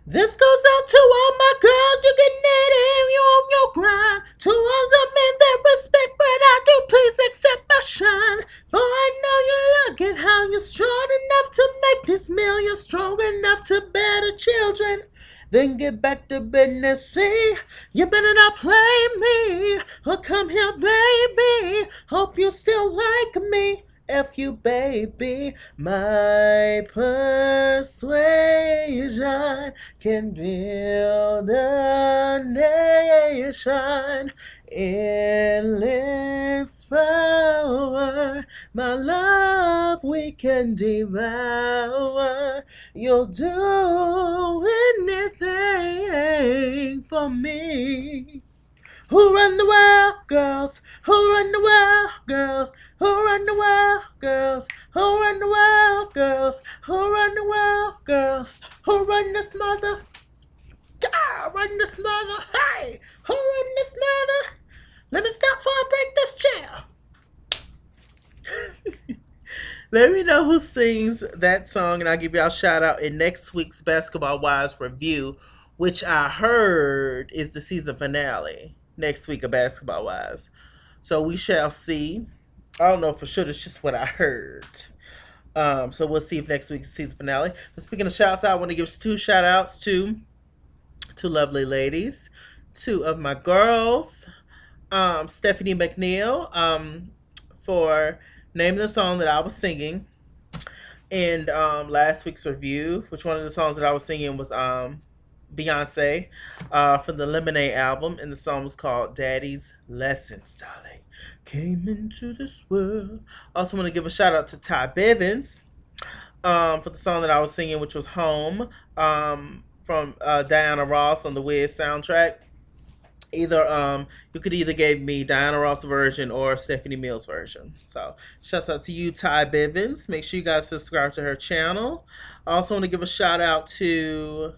This goes out to all my girls. You getting it in, you on your grind. To all the men that respect what I do, please accept my shine. For I know you look at how you're strong enough to make this meal. You're strong enough to bear the children. Then get back to business. See, you better not play me. Oh, come here, baby. Hope you still like me. F you, baby. My persuasion can build a nation. Endless power. My love we can devour. You'll do anything for me. Who run the world, girls? Who run the world, girls? Who run the world, girls? Who run the world, girls? Who run the world, girls? Who run this mother? God, run this mother. Hey, who run this mother? Let me stop before I break this chair. Let me know who sings that song, and I'll give y'all a shout out in next week's Basketball Wives review, which I heard is the season finale next week of Basketball Wives. So we shall see. I don't know for sure. It's just what I heard. So we'll see if next week's season finale. But speaking of shouts out, I want to give two shout outs to two lovely ladies, two of my girls, Stephanie McNeil, for naming the song that I was singing in last week's review, which one of the songs that I was singing was Beyonce from the Lemonade album, and the song was called Daddy's Lessons, darling. Came into this world. Also want to give a shout out to Ty Bivens for the song that I was singing, which was Home, from Diana Ross on the Wiz soundtrack. Either you could either give me Diana Ross version or Stephanie Mills version. So shouts out to you, Ty Bivens. Make sure you guys subscribe to her channel. I also want to give a shout out to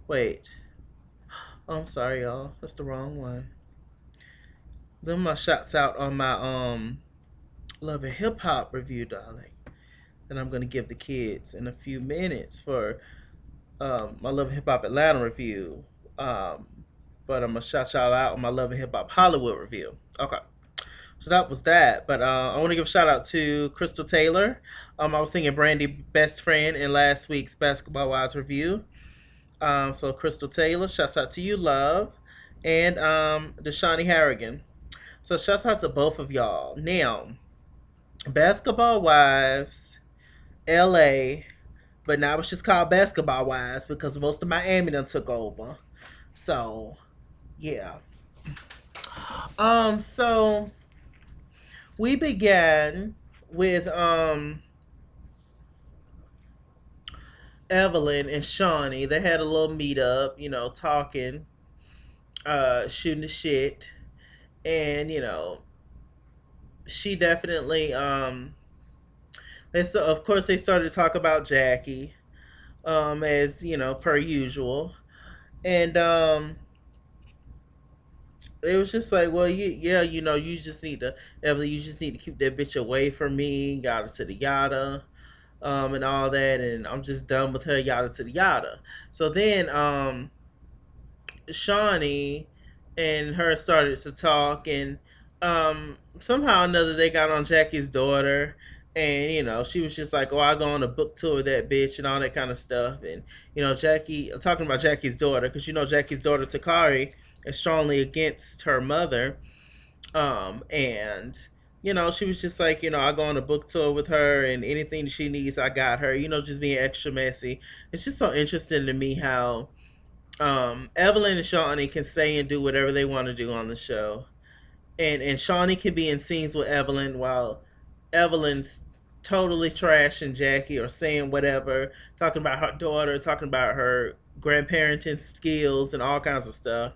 wait. Oh, I'm sorry, y'all. That's the wrong one. Then my shouts out on my Love and Hip Hop review, darling. That I'm gonna give the kids in a few minutes for my Love and Hip Hop Atlanta review. But I'm gonna shout y'all out on my Love and Hip Hop Hollywood review. Okay. So that was that. But I want to give a shout out to Crystal Taylor. I was singing Brandy Best Friend in last week's Basketball Wives review. So Crystal Taylor, shouts out to you, love. And Deshawnee Harrigan. So shouts out to both of y'all. Now, Basketball Wives, LA, but now it's just called Basketball Wives because most of Miami done took over. So, yeah. So we began with Evelyn and Shawnee. They had a little meetup, talking, shooting the shit. And, she definitely of course they started to talk about Jackie, as, per usual. And it was just like, well, yeah, you just need to, Evelyn, you just need to keep that bitch away from me, yada to the yada, and all that, and I'm just done with her, yada to the yada. So then, Shawnee and her started to talk, and somehow or another they got on Jackie's daughter, and she was just like, "Oh, I go on a book tour with that bitch and all that kind of stuff." And Jackie, talking about Jackie's daughter, because Jackie's daughter Takari is strongly against her mother, and she was just like, I go on a book tour with her, and anything she needs, I got her. Just being extra messy. It's just so interesting to me how Evelyn and Shawnee can say and do whatever they want to do on the show, and Shawnee can be in scenes with Evelyn while Evelyn's totally trashing Jackie or saying whatever, talking about her daughter, talking about her grandparenting skills and all kinds of stuff.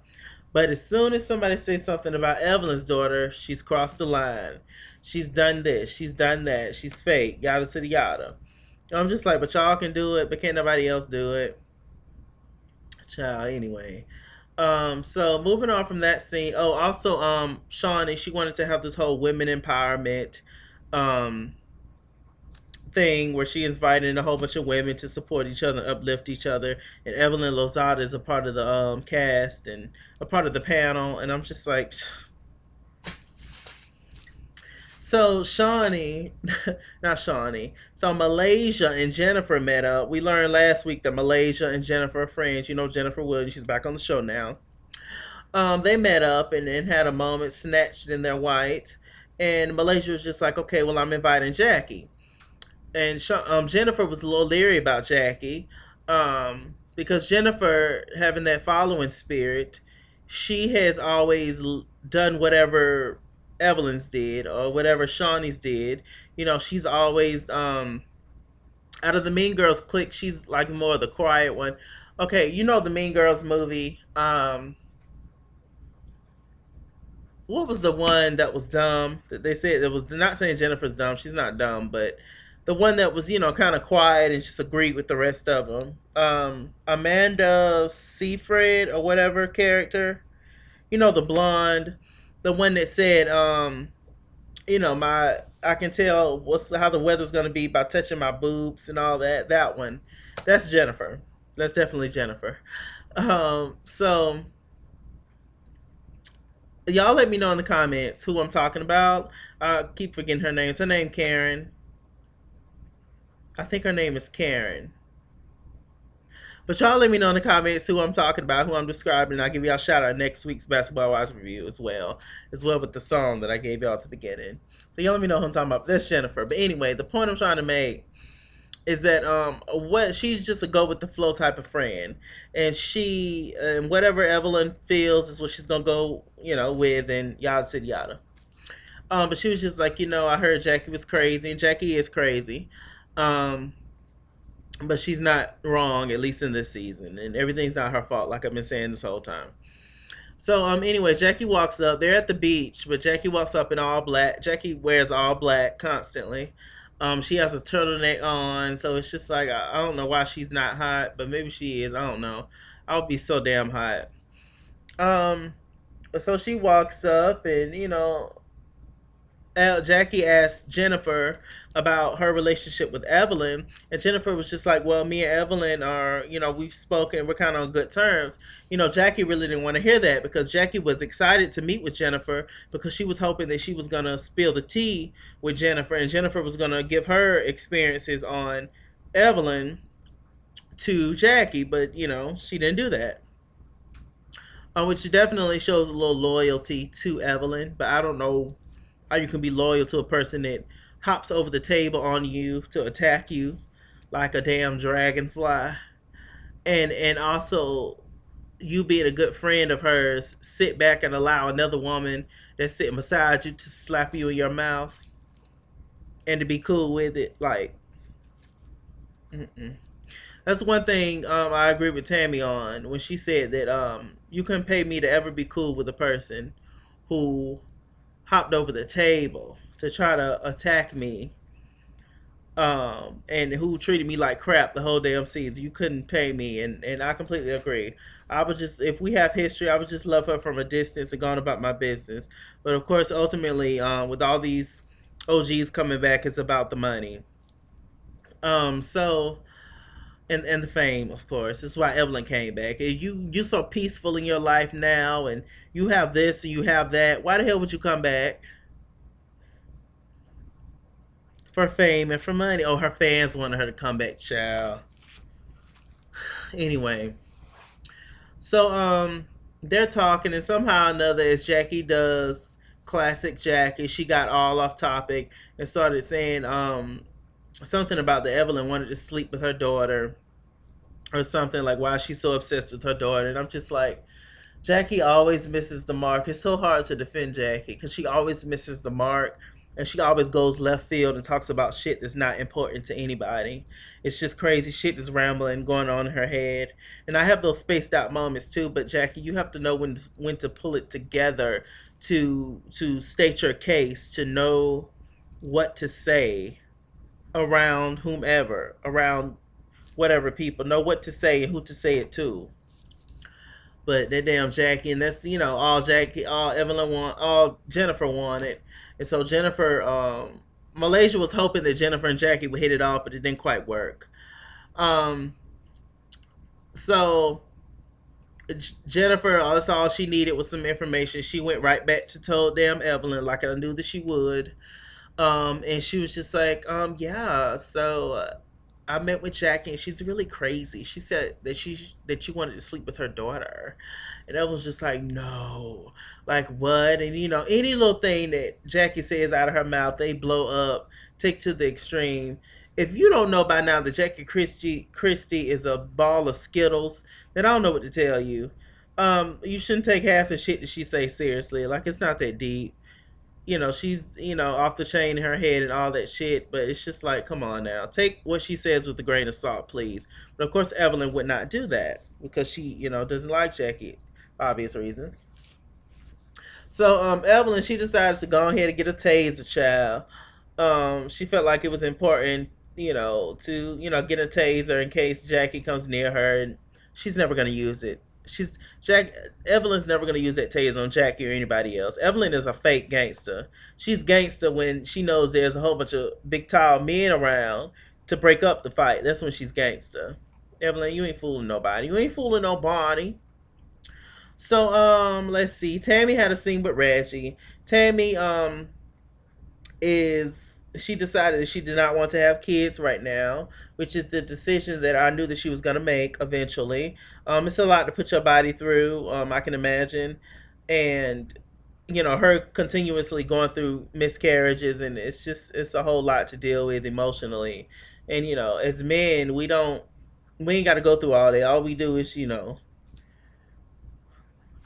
But as soon as somebody says something about Evelyn's daughter, she's crossed the line. She's done this, she's done that, she's fake, yada to the yada. I'm just like, but y'all can do it, but can't nobody else do it? Child, anyway. So moving on from that scene. Oh, also, Shawnee, she wanted to have this whole women empowerment um thing where she invited a whole bunch of women to support each other, uplift each other, and Evelyn Lozada is a part of the cast and a part of the panel, and I'm just like, so Shawnee, not Shawnee. So Malaysia and Jennifer met up. We learned last week that Malaysia and Jennifer are friends. You know Jennifer Williams. She's back on the show now. They met up and had a moment, snatched in their whites, and Malaysia was just like, okay, well I'm inviting Jackie, and Jennifer was a little leery about Jackie, because Jennifer having that following spirit, she has always done whatever Evelyn's did or whatever Shawnee's did. You know, she's always out of the Mean Girls clique, she's like more the quiet one. Okay, you know the Mean Girls movie. What was the one that was dumb that they said, that was not saying Jennifer's dumb, she's not dumb, but the one that was, you know, kind of quiet and just agreed with the rest of them. Amanda Seyfried or whatever character, you know, the blonde, the one that said, you know, my I can tell what's how the weather's gonna be by touching my boobs and all that. That one, that's Jennifer. That's definitely Jennifer. So y'all let me know in the comments who I'm talking about. I keep forgetting her name. Is her name Karen? I think her name is Karen. But y'all let me know in the comments who I'm talking about, who I'm describing, and I'll give y'all a shout out next week's Basketball Wives review as well with the song that I gave y'all at the beginning. So y'all let me know who I'm talking about. That's Jennifer. But anyway, the point I'm trying to make is that what she's just a go with the flow type of friend, and she whatever Evelyn feels is what she's gonna go, you know, with, and yada said yada. But she was just like, you know, I heard Jackie was crazy, and Jackie is crazy. Um, but she's not wrong, at least in this season, and everything's not her fault, like I've been saying this whole time. So anyway, Jackie walks up. They're at the beach, but Jackie walks up in all black. Jackie wears all black constantly. She has a turtleneck on, so it's just like I don't know why she's not hot, but maybe she is. I don't know. I would be so damn hot. Um, so she walks up, and you know, Jackie asked Jennifer about her relationship with Evelyn, and Jennifer was just like, "Well, me and Evelyn are, you know, we've spoken, we're kind of on good terms." You know, Jackie really didn't want to hear that because Jackie was excited to meet with Jennifer because she was hoping that she was gonna spill the tea with Jennifer, and Jennifer was gonna give her experiences on Evelyn to Jackie, but you know, she didn't do that. Which definitely shows a little loyalty to Evelyn, but I don't know how you can be loyal to a person that hops over the table on you to attack you like a damn dragonfly, and also you being a good friend of hers sit back and allow another woman that's sitting beside you to slap you in your mouth and to be cool with it. Like, mm-mm. That's one thing I agree with Tammy on when she said that you couldn't pay me to ever be cool with a person who hopped over the table to try to attack me, and who treated me like crap the whole damn season. You couldn't pay me, and I completely agree. I would just, if we have history, I would just love her from a distance and gone about my business. But of course, ultimately, with all these OGs coming back, it's about the money. So and the fame, of course. This is why Evelyn came back. You're so peaceful in your life now, and you have this and you have that. Why the hell would you come back? For fame and for money. Oh, her fans wanted her to come back, child. Anyway, so they're talking, and somehow or another, as Jackie does, classic Jackie, she got all off topic and started saying something about the Evelyn wanted to sleep with her daughter or something, like why she's so obsessed with her daughter, and I'm just like, Jackie always misses the mark. It's so hard to defend Jackie because she always misses the mark, and she always goes left field and talks about shit that's not important to anybody. It's just crazy shit that's rambling going on in her head. And I have those spaced out moments too, but Jackie, you have to know when to pull it together to state your case, to know what to say around whomever, around whatever people, know what to say and who to say it to. But that damn Jackie, and that's, you know, all Jackie, all Evelyn want, all Jennifer wanted, and so Jennifer Malaysia was hoping that Jennifer and Jackie would hit it off, but it didn't quite work. Um, so Jennifer, that's all she needed was some information. She went right back to told damn Evelyn, like I knew that she would. And she was just like, yeah. So I met with Jackie, and she's really crazy. She said that she wanted to sleep with her daughter, and I was just like, no, like what? And any little thing that Jackie says out of her mouth, they blow up, take to the extreme. If you don't know by now that Jackie Christie is a ball of Skittles, then I don't know what to tell you. You shouldn't take half the shit that she say seriously. Like it's not that deep. She's off the chain in her head and all that shit, but it's just like, come on now, take what she says with a grain of salt, please. But of course Evelyn would not do that because she doesn't like Jackie, obvious reasons. So Evelyn, she decided to go ahead and get a taser, child. She felt like it was important, to get a taser in case Jackie comes near her, and she's never gonna use it. Evelyn's never gonna use that taser on Jackie or anybody else. Evelyn is a fake gangster. She's gangster when she knows there's a whole bunch of big tall men around to break up the fight. That's when she's gangster. Evelyn, you ain't fooling nobody. You ain't fooling nobody. So let's see. Tammy had a scene with Reggie. Tammy is she decided that she did not want to have kids right now, which is the decision that I knew that she was going to make eventually. It's a lot to put your body through, I can imagine. And, her continuously going through miscarriages, and it's a whole lot to deal with emotionally. And, as men, we ain't got to go through all that. All we do is,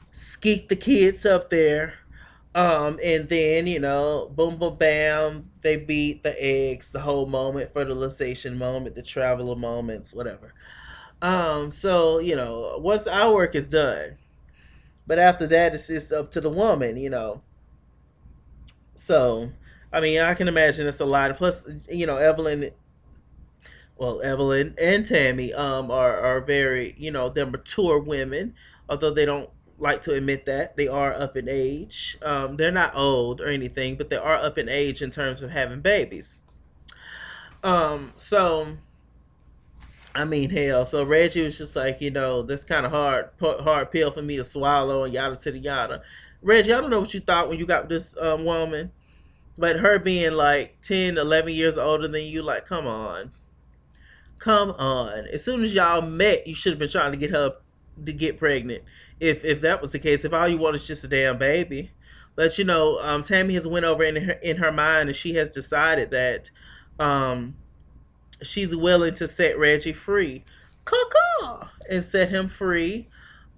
skeet the kids up there. And then, boom, boom, bam, they beat the eggs, the whole moment, fertilization moment, the traveler moments, whatever. So, once our work is done, but after that, it's up to the woman. So, I mean, I can imagine it's a lot. Plus, Evelyn and Tammy are very, they're mature women, although they don't like to admit that they are up in age. They're not old or anything, but they are up in age in terms of having babies. So I mean, hell. So Reggie was just like, that's kind of hard pill for me to swallow, and yada to the yada. Reggie, I don't know what you thought when you got this woman, but her being like 10, 11 years older than you, like, come on. Come on. As soon as y'all met, you should have been trying to get her to get pregnant. If that was the case, if all you want is just a damn baby. But Tammy has went over in her mind, and she has decided that um, she's willing to set Reggie free, caw, and set him free,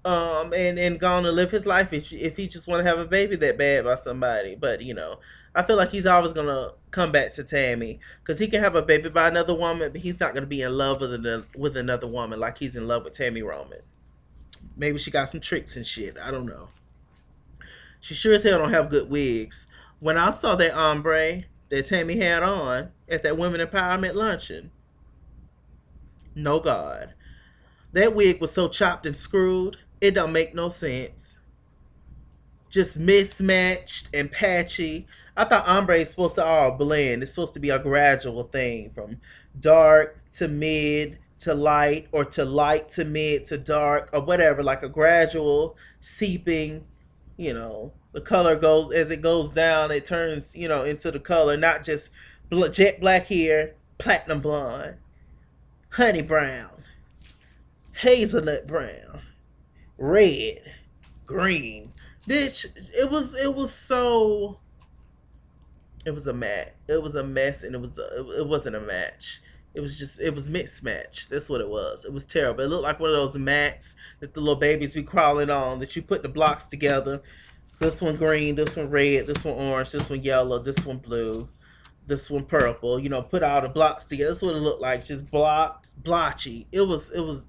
and gone to live his life if he just want to have a baby that bad by somebody. But I feel like he's always gonna come back to Tammy because he can have a baby by another woman, but he's not gonna be in love with another woman like he's in love with Tammy Roman. Maybe she got some tricks and shit. I don't know. She sure as hell don't have good wigs. When I saw that ombre that Tammy had on at that women empowerment luncheon, no God, that wig was so chopped and screwed, it don't make no sense. Just mismatched and patchy. I thought ombre is supposed to all blend. It's supposed to be a gradual thing from dark to mid to light, or to light to mid to dark, or whatever, like a gradual seeping. The color goes as it goes down, it turns, into the color, not just jet black hair, platinum blonde, honey brown, hazelnut brown, red, green. Bitch, it was so it was a mat. It was a mess, and it wasn't a match. It was mismatched. That's what it was. It was terrible. It looked like one of those mats that the little babies be crawling on, that you put the blocks together. This one green, this one red, this one orange, this one yellow, this one blue, this one purple. Put all the blocks together. That's what it looked like. Just blocked, blotchy. It was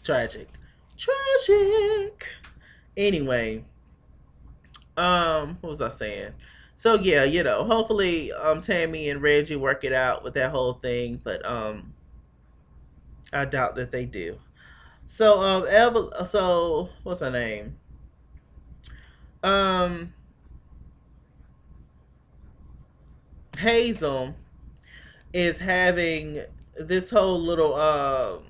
tragic. Tragic. Anyway, what was I saying? So yeah, hopefully Tammy and Reggie work it out with that whole thing, but I doubt that they do. So so what's her name? Um Hazel is having this whole little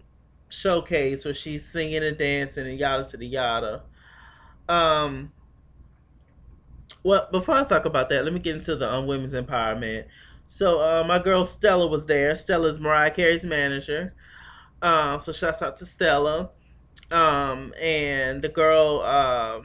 showcase where she's singing and dancing and yada yada. Um, well, before I talk about that, let me get into the women's empowerment. So, my girl Stella was there. Stella's Mariah Carey's manager. So shouts out to Stella. And the girl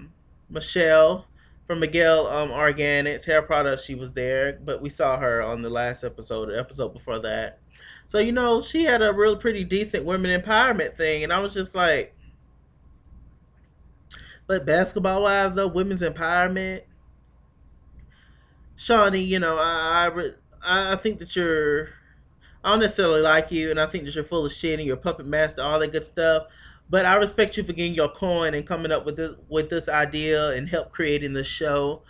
Michelle from Miguel Organics Hair Products, she was there, but we saw her on the last episode, the episode before that. So she had a real pretty decent women empowerment thing, and I was just like, but basketball wise though, women's empowerment, Shawnee, I think that you're, I don't necessarily like you, and I think that you're full of shit and you're a puppet master, all that good stuff. But I respect you for getting your coin and coming up with this idea and help creating this show.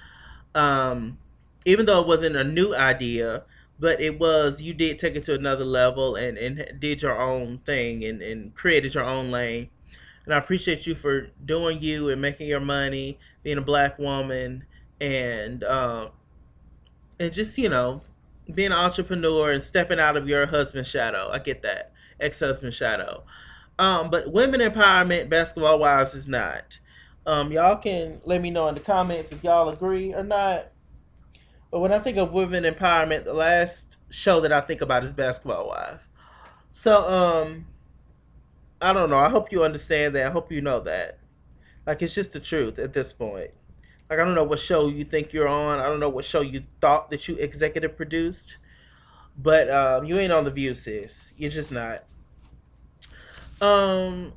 Um, Even though it wasn't a new idea, but it was, you did take it to another level and did your own thing and created your own lane. And I appreciate you for doing you and making your money, being a black woman, and and just being an entrepreneur and stepping out of your husband's shadow. I get that, ex-husband's shadow. But women empowerment, basketball wives, is not. Y'all can let me know in the comments if y'all agree or not. But when I think of women empowerment, the last show that I think about is Basketball Wives. So I don't know. I hope you understand that. I hope you know that. Like, it's just the truth at this point. Like, I don't know what show you think you're on. I don't know what show you thought that you executive produced. But you ain't on the View, sis. You're just not.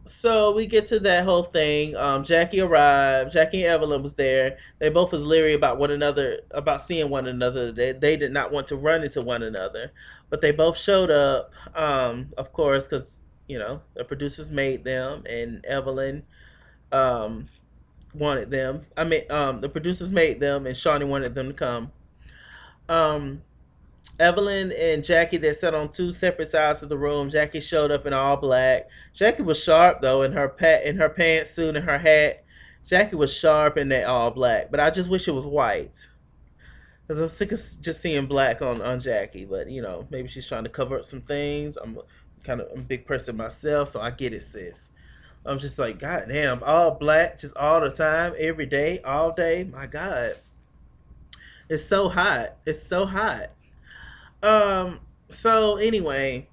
So we get to that whole thing. Jackie arrived. Jackie and Evelyn was there. They both was leery about one another, about seeing one another. They did not want to run into one another, but they both showed up. Of course, because the producers made them, and Evelyn um wanted them. I mean, the producers made them, and Shawnee wanted them to come. Um, Evelyn and Jackie, they sat on two separate sides of the room. Jackie showed up in all black. Jackie was sharp though in her pantsuit and her hat. Jackie was sharp in that all black, but I just wish it was white because I'm sick of just seeing black on Jackie. But maybe she's trying to cover up some things. I'm a big person myself, so I get it, sis. I'm just like, God damn, all black, just all the time, every day, all day. My God, it's so hot. It's so hot. Um. So anyway,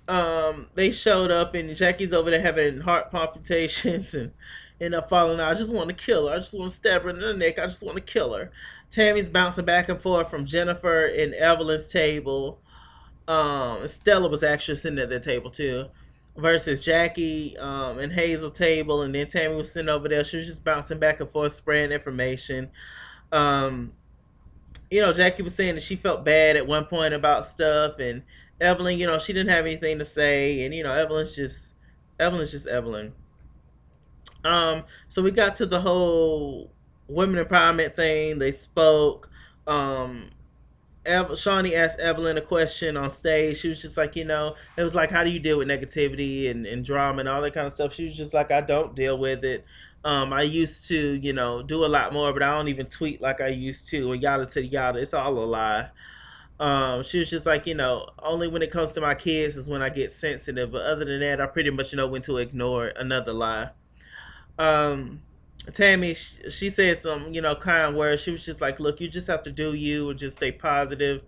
they showed up and Jackie's over there having heart palpitations and end up falling out. I just want to kill her. I just want to stab her in the neck. I just want to kill her. Tammy's bouncing back and forth from Jennifer and Evelyn's table. Stella was actually sitting at their table too. Versus Jackie and Hazel table, and then Tammy was sitting over there. She was just bouncing back and forth, spreading information. Um, Jackie was saying that she felt bad at one point about stuff, and Evelyn, she didn't have anything to say, and Evelyn's just Evelyn. So we got to the whole women empowerment thing. They spoke. Um, Shawnee asked Evelyn a question on stage. She was just like, it was like, how do you deal with negativity and drama and all that kind of stuff? She was just like, I don't deal with it. I used to, do a lot more, but I don't even tweet like I used to, and yada to yada. It's all a lie. She was just like, only when it comes to my kids is when I get sensitive. But other than that, I pretty much know when to ignore another lie. Um, Tammy, she said some, kind words. She was just like, look, you just have to do you and just stay positive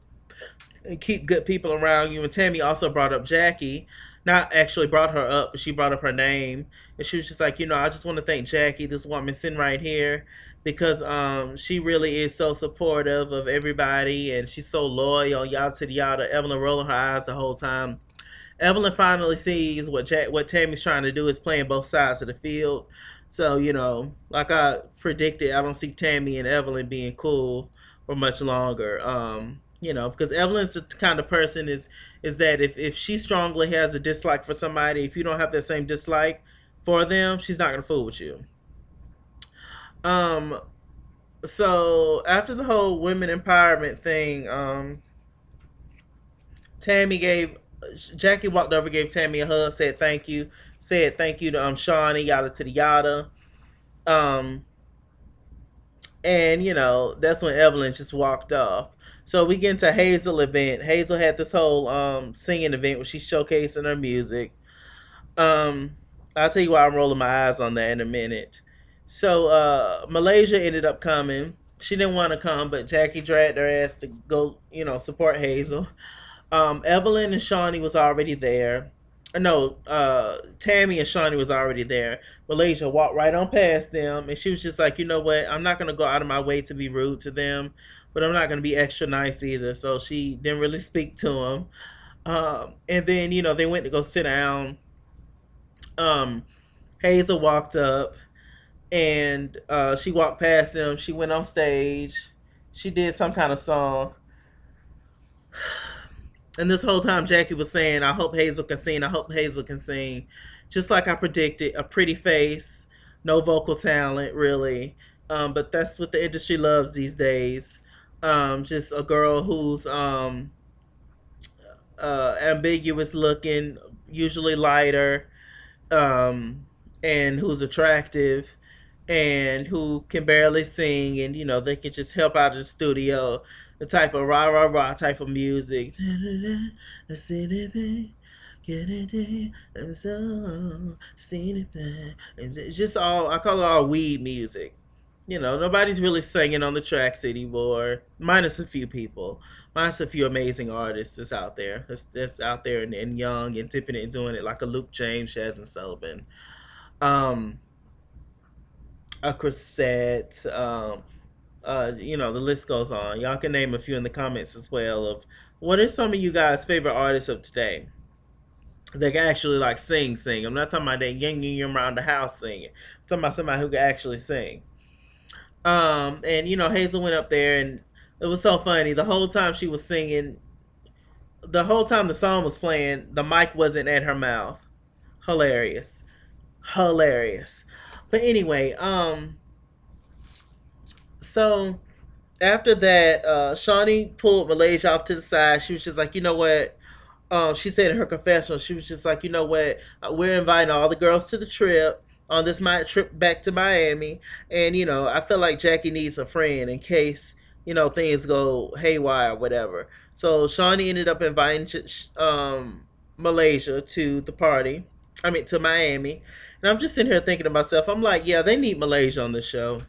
and keep good people around you. And Tammy also brought up Jackie, not actually brought her up, but she brought up her name. And she was just like, I just want to thank Jackie, this woman sitting right here, because she really is so supportive of everybody and she's so loyal, yada to yada. Evelyn rolling her eyes the whole time. Evelyn finally sees what Tammy's trying to do is playing both sides of the field. So, like I predicted, I don't see Tammy and Evelyn being cool for much longer. Because Evelyn's the kind of person is that if she strongly has a dislike for somebody, if you don't have that same dislike for them, she's not gonna fool with you. Um, so after the whole women empowerment thing, Tammy gave Jackie walked over, gave Tammy a hug, said thank you to Shawnee, yada to the yada. Um, and that's when Evelyn just walked off. So we get into Hazel event. Hazel had this whole singing event where she's showcasing her music. Um, I'll tell you why I'm rolling my eyes on that in a minute. So Malaysia ended up coming. She didn't want to come, but Jackie dragged her ass to go, support Hazel. Evelyn and Shawnee was already there. No, Tammy and Shawnee was already there. Malaysia walked right on past them, and she was just like, you know what? I'm not gonna go out of my way to be rude to them, but I'm not gonna be extra nice either. So she didn't really speak to them. And then they went to go sit down. Um, Hazel walked up, and she walked past them. She went on stage. She did some kind of song. And this whole time, Jackie was saying, I hope Hazel can sing. I hope Hazel can sing. Just like I predicted, a pretty face, no vocal talent, really. But that's what the industry loves these days. Just a girl who's ambiguous looking, usually lighter, um, and who's attractive, and who can barely sing, and they can just help out of the studio. The type of rah rah rah type of music. It's just all, I call it all weed music. Nobody's really singing on the tracks anymore, minus a few people, minus a few amazing artists that's out there, that's out there and young and tipping it and doing it, like a Luke James, Jasmine Sullivan, um, a Chrisette, the list goes on. Y'all can name a few in the comments as well of what are some of you guys' favorite artists of today that can actually like sing. I'm not talking about that yang around the house singing. I'm talking about somebody who can actually sing. And Hazel went up there, and it was so funny. The whole time she was singing, the whole time the song was playing, the mic wasn't at her mouth. Hilarious. Hilarious. But anyway, so after that, Shawnee pulled Malaysia off to the side. She was just like, you know what? She said in her confessional, she was just like, you know what? We're inviting all the girls to the trip on this my trip back to Miami, and I feel like Jackie needs a friend in case things go haywire or whatever. So Shawnee ended up inviting Malaysia to the party. I mean to Miami, and I'm just sitting here thinking to myself, I'm like, yeah, they need Malaysia on the show.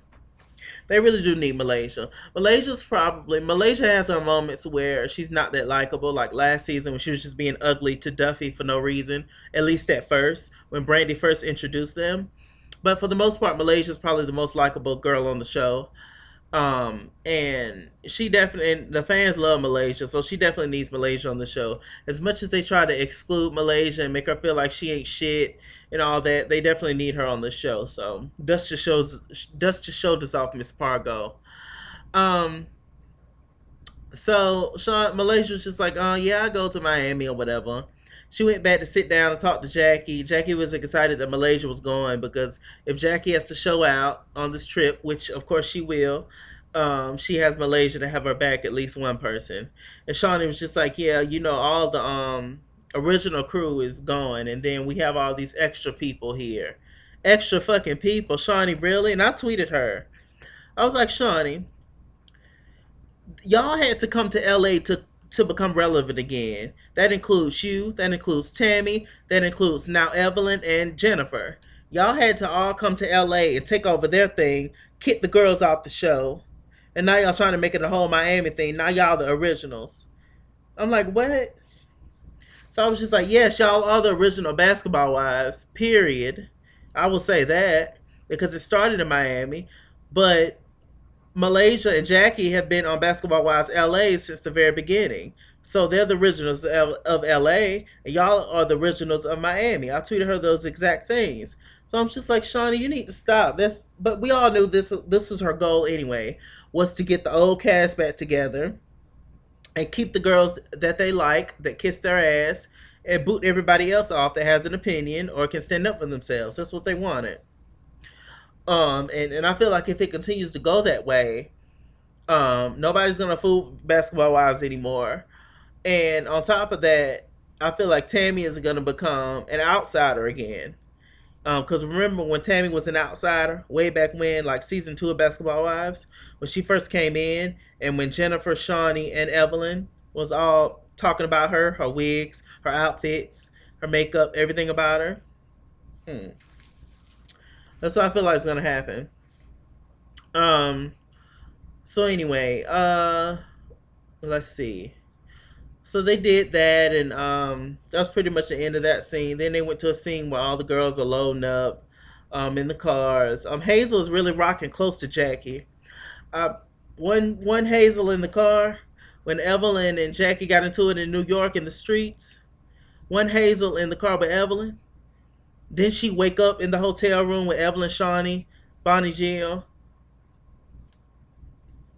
They really do need Malaysia. Malaysia has her moments where she's not that likable, like last season when she was just being ugly to Duffy for no reason. At least at first, when Brandy first introduced them. But for the most part, Malaysia's probably the most likable girl on the show. And she definitely, and the fans love Malaysia, so she definitely needs Malaysia on the show. As much as they try to exclude Malaysia and make her feel like she ain't shit and all that, they definitely need her on the show. So Dust just showed us off Miss Pargo. Um, so Sean Malaysia was just like, oh yeah, I go to Miami or whatever. She went back to sit down and talk to Jackie. Jackie was excited that Malaysia was going because if Jackie has to show out on this trip, which of course she will, she has Malaysia to have her back at least one person. And Shawnee was just like, yeah, all the original crew is gone, and then we have all these extra people here, extra fucking people. Shawnee, really? And I tweeted her. I was like, Shawnee, y'all had to come to LA to become relevant again. That includes you, that includes Tammy, that includes now Evelyn and Jennifer. Y'all had to all come to LA and take over their thing, kick the girls off the show. And now y'all trying to make it a whole Miami thing. Now y'all the originals. I'm like, what? So I was just like, yes, y'all are the original basketball wives, period. I will say that because it started in Miami. But Malaysia and Jackie have been on Basketball Wives LA since the very beginning. So they're the originals of LA, and y'all are the originals of Miami. I tweeted her those exact things. So I'm just like, Shawnee, you need to stop. But we all knew this was her goal anyway, was to get the old cast back together and keep the girls that they like, that kiss their ass, and boot everybody else off that has an opinion or can stand up for themselves. That's what they wanted. And I feel like if it continues to go that way, nobody's gonna fool basketball wives anymore. And on top of that, I feel like Tammy is gonna become an outsider again. Because remember when Tammy was an outsider way back when, like season 2 of Basketball Wives, when she first came in, and when Jennifer, Shawnee, and Evelyn was all talking about her, her wigs, her outfits, her makeup, everything about her. Hmm. That's what I feel like is gonna happen. Um. So anyway, let's see. So they did that, and that was pretty much the end of that scene. Then they went to a scene where all the girls are loading up, in the cars. Hazel is really rocking close to Jackie. Uh, one Hazel in the car when Evelyn and Jackie got into it in New York in the streets. One Hazel in the car with Evelyn. Then she wake up in the hotel room with Evelyn, Shawnee, Bonnie, Jill.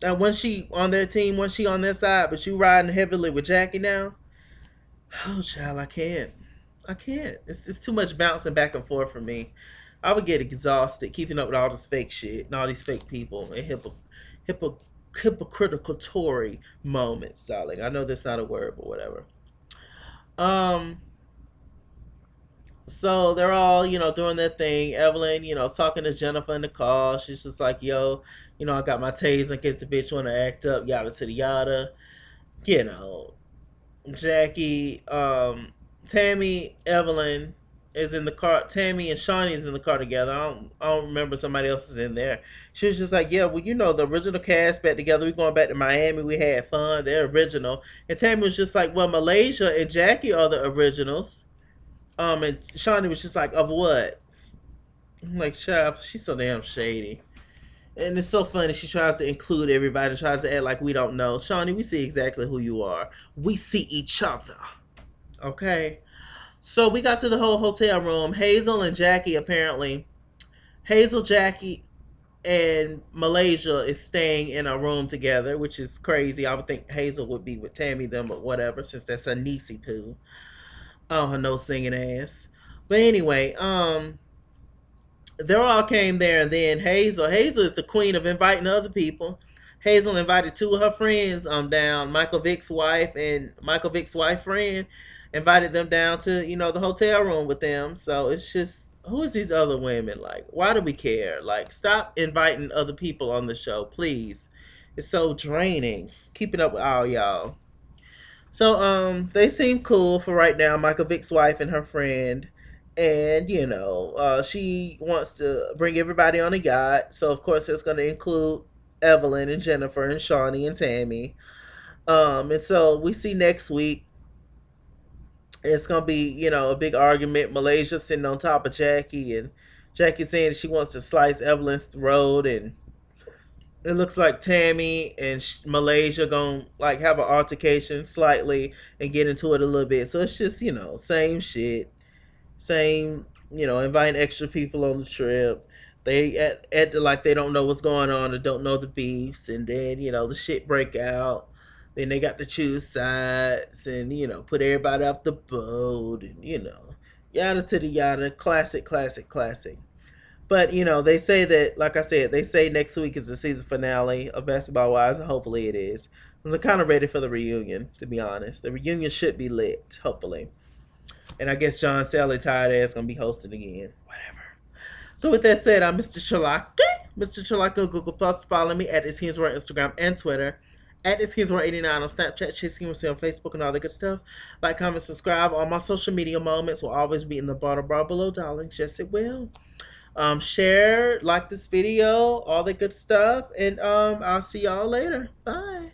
When she on their team, when she on their side, but you riding heavily with Jackie now. Oh, child, I can't. I can't. It's too much bouncing back and forth for me. I would get exhausted keeping up with all this fake shit and all these fake people and hypo, hypocritical Tory moments, darling. I know that's not a word, but whatever. Um, so they're all, doing their thing. Evelyn, talking to Jennifer in the car. She's just like, yo, I got my taser in case the bitch wanna act up, yada to the yada. You know, Jackie, Tammy, Evelyn is in the car. Tammy and Shawnee is in the car together. I don't remember somebody else is in there. She was just like, yeah, well, the original cast back together. We going back to Miami. We had fun. They're original. And Tammy was just like, well, Malaysia and Jackie are the originals. And Shawnee was just like, of what? I'm like, child, she's so damn shady. And it's so funny. She tries to include everybody, tries to act like we don't know. Shawnee, we see exactly who you are. We see each other. Okay. So we got to the whole hotel room. Hazel and Jackie apparently. Hazel, Jackie, and Malaysia is staying in a room together, which is crazy. I would think Hazel would be with Tammy them, but whatever, since that's her niecey poo. Oh, her no singing ass. But anyway, they all came there, and then Hazel is the queen of inviting other people. Hazel invited two of her friends down, Michael Vick's wife and Michael Vick's wife friend, invited them down to the hotel room with them. So it's just, who is these other women? Like, why do we care? Like, stop inviting other people on the show, please. It's so draining keeping up with all y'all. So they seem cool for right now. Michael Vick's wife and her friend, and she wants to bring everybody on a yacht. So of course it's going to include Evelyn and Jennifer and Shawnee and Tammy. And so we see next week it's going to be a big argument. Malaysia sitting on top of Jackie, and Jackie saying she wants to slice Evelyn's throat, and it looks like Tammy and Malaysia gonna like have an altercation slightly and get into it a little bit. So it's just same shit, same inviting extra people on the trip. They at the, like they don't know what's going on or don't know the beefs, and then the shit break out. Then they got to choose sides and put everybody off the boat, and yada to the yada. Classic, classic, classic. But they say that, like I said, they say next week is the season finale of Basketball Wives, and hopefully it is. I'm kind of ready for the reunion, to be honest. The reunion should be lit, hopefully. And I guess John Sally tired ass gonna be hosting again. Whatever. So with that said, I'm Mr. Chalake. Mr. Chalake on Google Plus. Follow me at ITSKINGWORLD Instagram and Twitter. At ITSKINGWORLD89 on Snapchat, Chasing on Facebook, and all that good stuff. Like, comment, subscribe. All my social media moments will always be in the bar below, darling. Yes, it will. Share, like this video, all the good stuff, and I'll see y'all later. Bye.